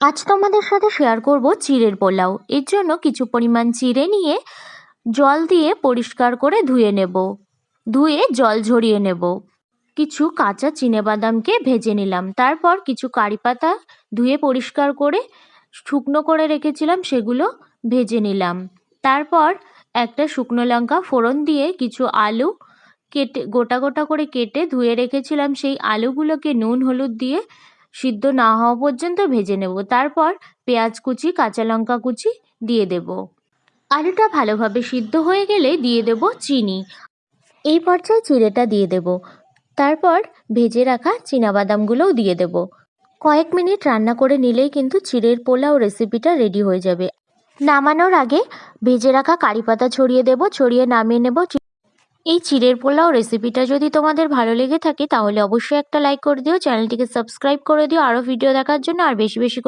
আজ তোমাদের সাথে শেয়ার করব চিড়ের পোলাও। এর জন্য কিছু পরিমাণ চিড়ে নিয়ে জল দিয়ে পরিষ্কার করে ধুয়ে নেব। ধুয়ে জল ঝরিয়ে নেব। কিছু কাঁচা চিনেবাদামকে ভেজে নিলাম। তারপর কিছু কারি পাতা ধুয়ে পরিষ্কার করে শুকনো করে রেখেছিলাম, সেগুলো ভেজে নিলাম। তারপর একটা শুকনো লঙ্কা ফোড়ন দিয়ে কিছু আলু কেটে গোটা গোটা করে কেটে ধুয়ে রেখেছিলাম, সেই আলুগুলোকে নুন হলুদ দিয়ে সিদ্ধ না হওয়া পর্যন্ত ভেজে নেব। তারপর পেঁয়াজ কুচি কাঁচা লঙ্কা কুচি দিয়ে দেব। আলুটা ভালোভাবে সিদ্ধ হয়ে গেলে দিয়ে দেব চিনি। এই পর্যায়ে চিড়েটা দিয়ে দেব। তারপর ভেজে রাখা চিনাবাদামগুলোও দিয়ে দেব। কয়েক মিনিট রান্না করে নিলেই কিন্তু চিড়ের পোলাও রেসিপিটা রেডি হয়ে যাবে। নামানোর আগে ভেজে রাখা কারি পাতা ছড়িয়ে দেব, ছড়িয়ে নামিয়ে নেব। এই চিড়ের পোলাও রেসিপিটা যদি তোমাদের ভালো লেগে থাকে তাহলে অবশ্যই একটা লাইক করে দিও, চ্যানেলটিকে সাবস্ক্রাইব করে দিও আরও ভিডিও দেখার জন্য, আর বেশি বেশি